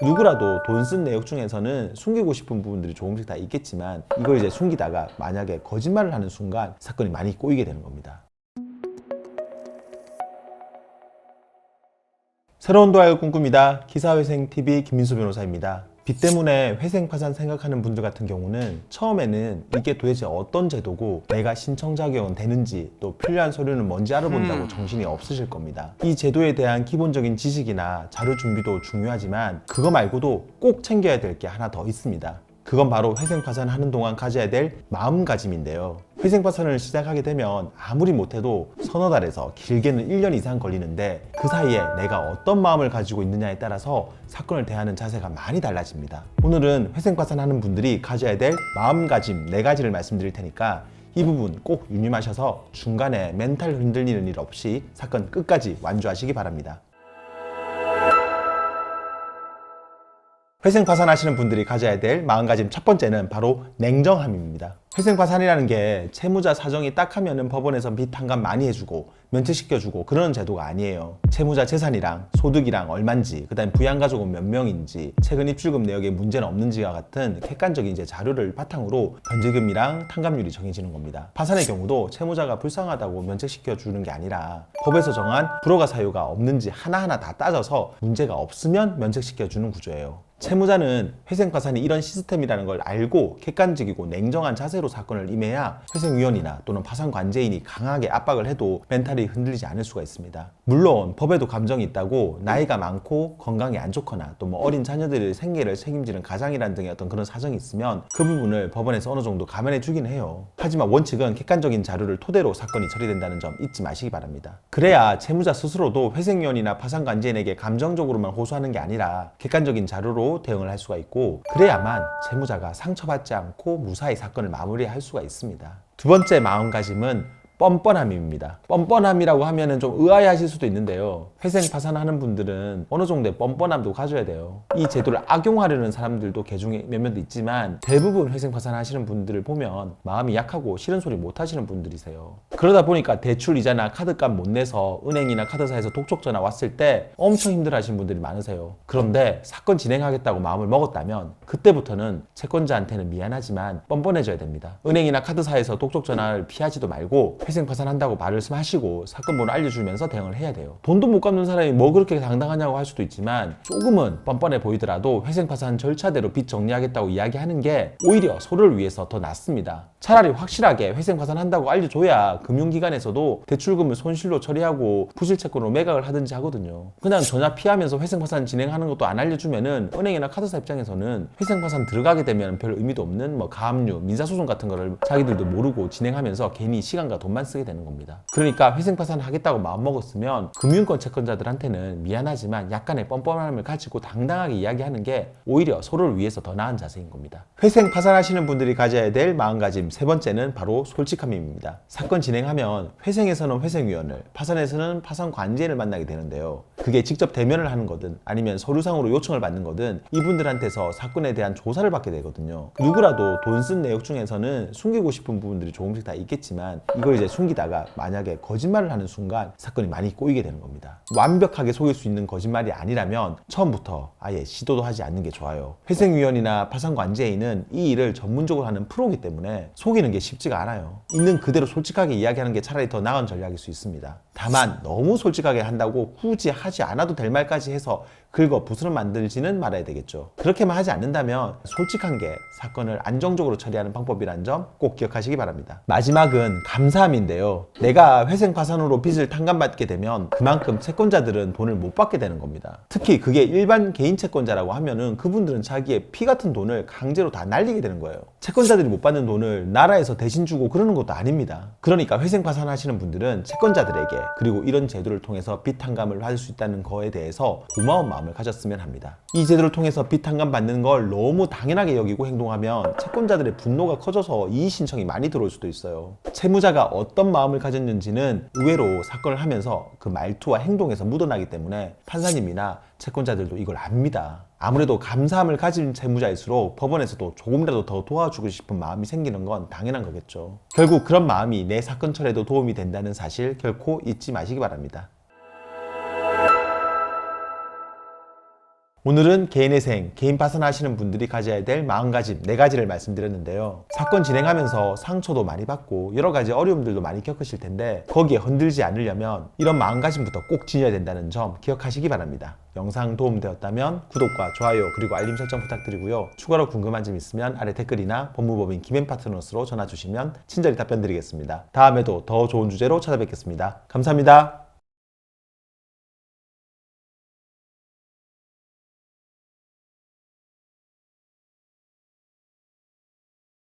누구라도 돈 쓴 내역 중에서는 숨기고 싶은 부분들이 조금씩 다 있겠지만 이걸 이제 숨기다가 만약에 거짓말을 하는 순간 사건이 많이 꼬이게 되는 겁니다. 새로운 도약을 꿈꿉니다. 기사회생TV 김민수 변호사입니다. 빚 때문에 회생 파산 생각하는 분들 같은 경우는 처음에는 이게 도대체 어떤 제도고 내가 신청 자격은 되는지 또 필요한 서류는 뭔지 알아본다고 정신이 없으실 겁니다. 이 제도에 대한 기본적인 지식이나 자료 준비도 중요하지만 그거 말고도 꼭 챙겨야 될 게 하나 더 있습니다. 그건 바로 회생 파산하는 동안 가져야 될 마음가짐인데요. 회생 파산을 시작하게 되면 아무리 못해도 서너 달에서 길게는 1년 이상 걸리는데 그 사이에 내가 어떤 마음을 가지고 있느냐에 따라서 사건을 대하는 자세가 많이 달라집니다. 오늘은 회생 파산하는 분들이 가져야 될 마음가짐 4가지를 말씀드릴 테니까 이 부분 꼭 유념하셔서 중간에 멘탈 흔들리는 일 없이 사건 끝까지 완주하시기 바랍니다. 회생 파산하시는 분들이 가져야 될 마음가짐 첫 번째는 바로 냉정함입니다. 회생 파산이라는 게 채무자 사정이 딱 하면은 법원에서 빚 탕감 많이 해주고 면책시켜주고 그런 제도가 아니에요. 채무자 재산이랑 소득이랑 얼만지, 그다음 부양가족은 몇 명인지, 최근 입출금 내역에 문제는 없는지와 같은 객관적인 이제 자료를 바탕으로 변제금이랑 탕감률이 정해지는 겁니다. 파산의 경우도 채무자가 불쌍하다고 면책시켜주는 게 아니라 법에서 정한 불허가 사유가 없는지 하나하나 다 따져서 문제가 없으면 면책시켜주는 구조예요. 채무자는 회생 파산이 이런 시스템이라는 걸 알고 객관적이고 냉정한 자세로 사건을 임해야 회생위원이나 또는 파산관제인이 강하게 압박을 해도 멘탈이 흔들리지 않을 수가 있습니다. 물론 법에도 감정이 있다고 나이가 많고 건강이 안 좋거나 또 뭐 어린 자녀들의 생계를 책임지는 가장이란 등의 어떤 그런 사정이 있으면 그 부분을 법원에서 어느 정도 감안해 주긴 해요. 하지만 원칙은 객관적인 자료를 토대로 사건이 처리된다는 점 잊지 마시기 바랍니다. 그래야 채무자 스스로도 회생위원이나 파산관제인에게 감정적으로만 호소하는 게 아니라 객관적인 자료로 대응을 할 수가 있고 그래야만 채무자가 상처받지 않고 무사히 사건을 마무리할 수가 있습니다. 두 번째 마음가짐은 뻔뻔함입니다. 뻔뻔함이라고 하면은 좀 의아해하실 수도 있는데요. 회생 파산하는 분들은 어느 정도의 뻔뻔함도 가져야 돼요. 이 제도를 악용하려는 사람들도 개중에 몇몇 있지만 대부분 회생 파산하시는 분들을 보면 마음이 약하고 싫은 소리 못 하시는 분들이세요. 그러다 보니까 대출 이자나 카드값 못 내서 은행이나 카드사에서 독촉 전화 왔을 때 엄청 힘들어하시는 분들이 많으세요. 그런데 사건 진행하겠다고 마음을 먹었다면 그때부터는 채권자한테는 미안하지만 뻔뻔해져야 됩니다. 은행이나 카드사에서 독촉 전화를 피하지도 말고 회생 파산한다고 말씀하시고 사건 번호 알려주면서 대응을 해야 돼요. 돈도 못 갚는 사람이 뭐 그렇게 당당하냐고 할 수도 있지만 조금은 뻔뻔해 보이더라도 회생 파산 절차대로 빚 정리하겠다고 이야기하는 게 오히려 서로를 위해서 더 낫습니다. 차라리 확실하게 회생 파산한다고 알려줘야 금융기관에서도 대출금을 손실로 처리하고 부실채권으로 매각을 하든지 하거든요. 그냥 전화 피하면서 회생 파산 진행하는 것도 안 알려주면은 은행이나 카드사 입장에서는 회생 파산 들어가게 되면 별 의미도 없는 뭐 가압류, 민사소송 같은 거를 자기들도 모르고 진행하면서 괜히 시간과 돈만 쓰게 되는 겁니다. 그러니까 회생 파산 하겠다고 마음먹었으면 금융권 채권자들한테는 미안하지만 약간의 뻔뻔함을 가지고 당당하게 이야기하는 게 오히려 서로를 위해서 더 나은 자세인 겁니다. 회생 파산하시는 분들이 가져야 될 마음가짐 세 번째는 바로 솔직함입니다. 사건 진행하면 회생에서는 회생위원을, 파산에서는 파산관제인을 만나게 되는데요. 그게 직접 대면을 하는 거든 아니면 서류상으로 요청을 받는 거든 이분들한테서 사건에 대한 조사를 받게 되거든요. 누구라도 돈 쓴 내역 중에서는 숨기고 싶은 부분들이 조금씩 다 있겠지만 이걸 이제 숨기다가 만약에 거짓말을 하는 순간 사건이 많이 꼬이게 되는 겁니다. 완벽하게 속일 수 있는 거짓말이 아니라면 처음부터 아예 시도도 하지 않는 게 좋아요. 회생위원이나 파산관제인은 이 일을 전문적으로 하는 프로이기 때문에 속이는 게 쉽지가 않아요. 있는 그대로 솔직하게 이야기하는 게 차라리 더 나은 전략일 수 있습니다. 다만 너무 솔직하게 한다고 굳이 하지 않아도 될 말까지 해서 긁어 붓으로 만들지는 말아야 되겠죠. 그렇게만 하지 않는다면 솔직한 게 사건을 안정적으로 처리하는 방법이라는 점 꼭 기억하시기 바랍니다. 마지막은 감사함인데요. 내가 회생 파산으로 빚을 탕감받게 되면 그만큼 채권자들은 돈을 못 받게 되는 겁니다. 특히 그게 일반 개인 채권자라고 하면은 그분들은 자기의 피 같은 돈을 강제로 다 날리게 되는 거예요. 채권자들이 못 받는 돈을 나라에서 대신 주고 그러는 것도 아닙니다. 그러니까 회생 파산하시는 분들은 채권자들에게 그리고 이런 제도를 통해서 빚 탕감을 받을 수 있다는 거에 대해서 고마운 마음을 가졌으면 합니다. 이 제도를 통해서 빚 탕감 받는 걸 너무 당연하게 여기고 행동하면 채권자들의 분노가 커져서 이의 신청이 많이 들어올 수도 있어요. 채무자가 어떤 마음을 가졌는지는 의외로 사건을 하면서 그 말투와 행동에서 묻어나기 때문에 판사님이나 채권자들도 이걸 압니다. 아무래도 감사함을 가진 채무자일수록 법원에서도 조금이라도 더 도와주고 싶은 마음이 생기는 건 당연한 거겠죠. 결국 그런 마음이 내 사건 처리에도 도움이 된다는 사실 결코 잊지 마시기 바랍니다. 오늘은 개인회생, 개인 파산하시는 분들이 가져야 될 마음가짐 4가지를 말씀드렸는데요. 사건 진행하면서 상처도 많이 받고 여러 가지 어려움들도 많이 겪으실 텐데 거기에 흔들지 않으려면 이런 마음가짐부터 꼭 지녀야 된다는 점 기억하시기 바랍니다. 영상 도움되었다면 구독과 좋아요 그리고 알림 설정 부탁드리고요. 추가로 궁금한 점 있으면 아래 댓글이나 법무법인 김앤파트너스로 전화 주시면 친절히 답변 드리겠습니다. 다음에도 더 좋은 주제로 찾아뵙겠습니다. 감사합니다.